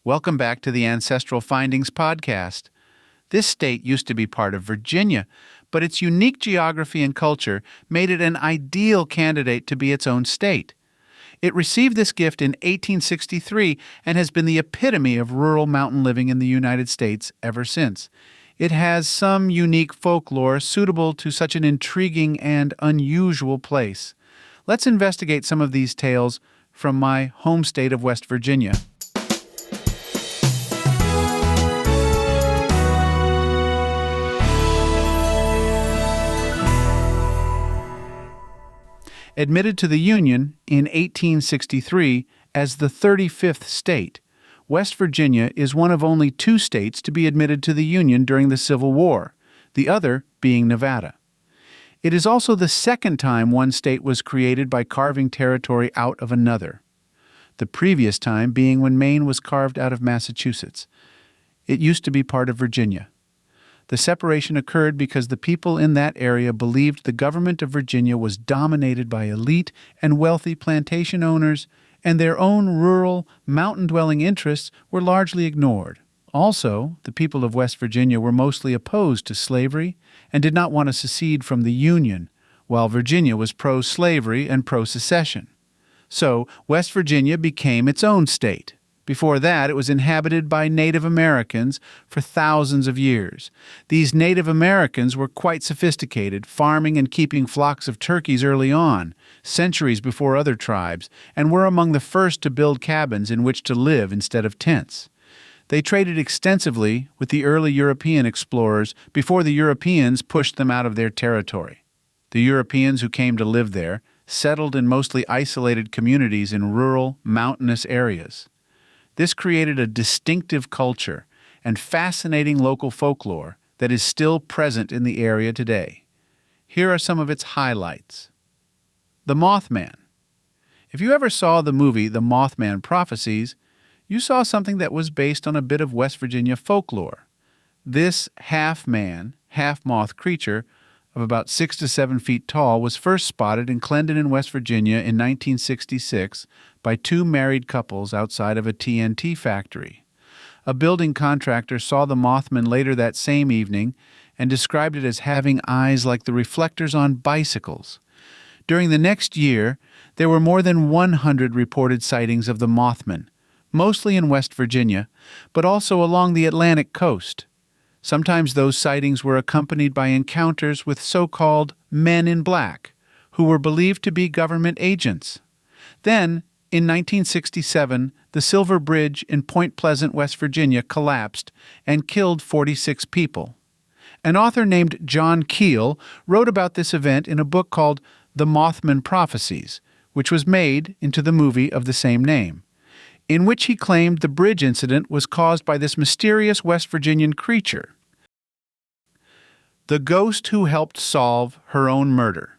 Welcome back to the Ancestral Findings podcast. This state used to be part of Virginia, but its unique geography and culture made it an ideal candidate to be its own state. It received this gift in 1863 and has been the epitome of rural mountain living in the United States ever since. It has some unique folklore suitable to such an intriguing and unusual place. Let's investigate some of these tales from my home state of West Virginia. Admitted to the Union in 1863 as the 35th state, West Virginia is one of only two states to be admitted to the Union during the Civil War, the other being Nevada. It is also the second time one state was created by carving territory out of another, the previous time being when Maine was carved out of Massachusetts. It used to be part of Virginia. The separation occurred because the people in that area believed the government of Virginia was dominated by elite and wealthy plantation owners, and their own rural, mountain-dwelling interests were largely ignored. Also, the people of West Virginia were mostly opposed to slavery and did not want to secede from the Union, while Virginia was pro-slavery and pro-secession. So, West Virginia became its own state. Before that, it was inhabited by Native Americans for thousands of years. These Native Americans were quite sophisticated, farming and keeping flocks of turkeys early on, centuries before other tribes, and were among the first to build cabins in which to live instead of tents. They traded extensively with the early European explorers before the Europeans pushed them out of their territory. The Europeans who came to live there settled in mostly isolated communities in rural, mountainous areas. This created a distinctive culture and fascinating local folklore that is still present in the area today. Here are some of its highlights. The Mothman. If you ever saw the movie The Mothman Prophecies, you saw something that was based on a bit of West Virginia folklore. This half-man, half-moth creature of about 6 to 7 feet tall was first spotted in Clendon, West Virginia in 1966 by two married couples outside of a TNT factory. A building contractor saw the Mothman later that same evening and described it as having eyes like the reflectors on bicycles. During the next year, there were more than 100 reported sightings of the Mothman, mostly in West Virginia, but also along the Atlantic coast. Sometimes those sightings were accompanied by encounters with so-called men in black, who were believed to be government agents. Then, in 1967, the Silver Bridge in Point Pleasant, West Virginia collapsed and killed 46 people. An author named John Keel wrote about this event in a book called The Mothman Prophecies, which was made into the movie of the same name, in which he claimed the bridge incident was caused by this mysterious West Virginian creature. The ghost who helped solve her own murder.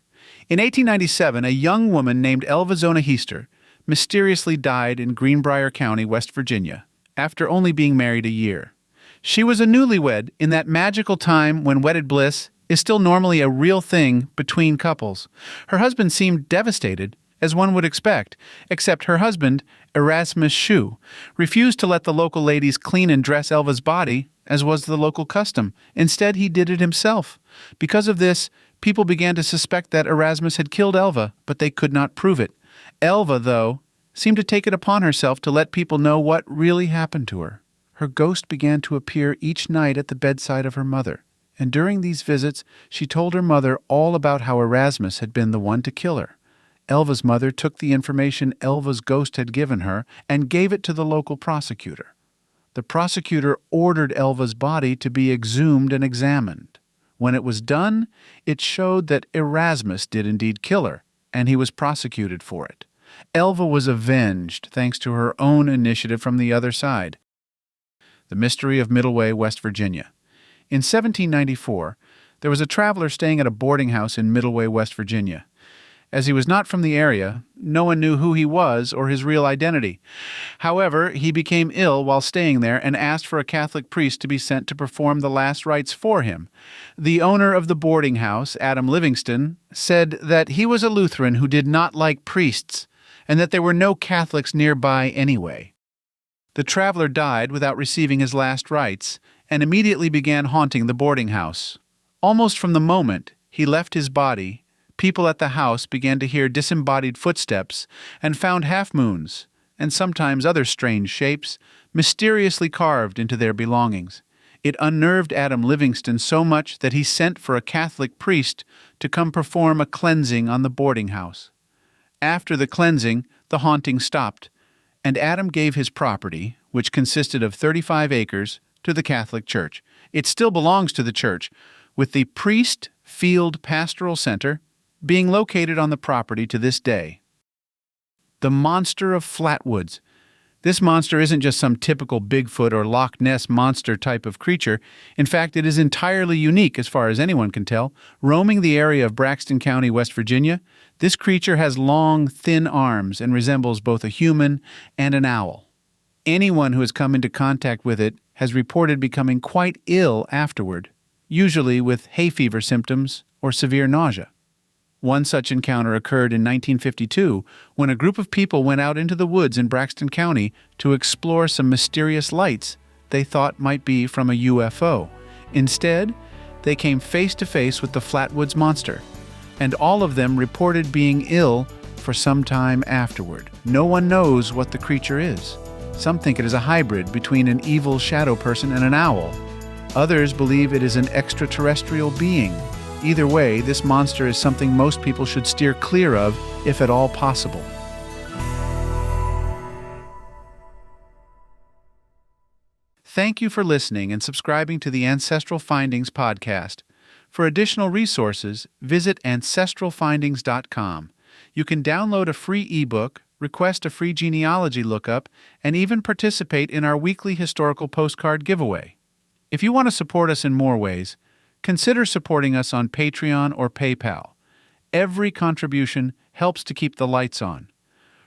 In 1897, a young woman named Elva Heaster mysteriously died in Greenbrier County, West Virginia, after only being married a year. She was a newlywed in that magical time when wedded bliss is still normally a real thing between couples. Her husband seemed devastated, as one would expect, except her husband, Erasmus Shue, refused to let the local ladies clean and dress Elva's body, as was the local custom. Instead, he did it himself. Because of this, people began to suspect that Erasmus had killed Elva, but they could not prove it. Elva, though, seemed to take it upon herself to let people know what really happened to her. Her ghost began to appear each night at the bedside of her mother, and during these visits, she told her mother all about how Erasmus had been the one to kill her. Elva's mother took the information Elva's ghost had given her and gave it to the local prosecutor. The prosecutor ordered Elva's body to be exhumed and examined. When it was done, it showed that Erasmus did indeed kill her, and he was prosecuted for it. Elva was avenged thanks to her own initiative from the other side. The Mystery of Middleway, West Virginia. In 1794, there was a traveler staying at a boarding house in Middleway, West Virginia. As he was not from the area, no one knew who he was or his real identity. However, he became ill while staying there and asked for a Catholic priest to be sent to perform the last rites for him. The owner of the boarding house, Adam Livingston, said that he was a Lutheran who did not like priests and that there were no Catholics nearby anyway. The traveler died without receiving his last rites and immediately began haunting the boarding house. Almost from the moment he left his body, people at the house began to hear disembodied footsteps and found half-moons, and sometimes other strange shapes, mysteriously carved into their belongings. It unnerved Adam Livingston so much that he sent for a Catholic priest to come perform a cleansing on the boarding house. After the cleansing, the haunting stopped, and Adam gave his property, which consisted of 35 acres, to the Catholic Church. It still belongs to the church, with the Priest Field Pastoral Center being located on the property to this day. The Monster of Flatwoods. This monster isn't just some typical Bigfoot or Loch Ness monster type of creature. In fact, it is entirely unique as far as anyone can tell. Roaming the area of Braxton County, West Virginia, this creature has long, thin arms and resembles both a human and an owl. Anyone who has come into contact with it has reported becoming quite ill afterward, usually with hay fever symptoms or severe nausea. One such encounter occurred in 1952 when a group of people went out into the woods in Braxton County to explore some mysterious lights they thought might be from a UFO. Instead, they came face to face with the Flatwoods monster, and all of them reported being ill for some time afterward. No one knows what the creature is. Some think it is a hybrid between an evil shadow person and an owl. Others believe it is an extraterrestrial being. Either way, this monster is something most people should steer clear of, if at all possible. Thank you for listening and subscribing to the Ancestral Findings podcast. For additional resources, visit ancestralfindings.com. You can download a free ebook, request a free genealogy lookup, and even participate in our weekly historical postcard giveaway. If you want to support us in more ways, consider supporting us on Patreon or PayPal. Every contribution helps to keep the lights on.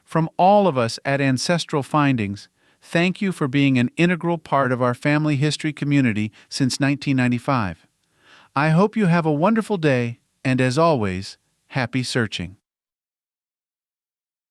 From all of us at Ancestral Findings, thank you for being an integral part of our family history community since 1995. I hope you have a wonderful day, and as always, happy searching.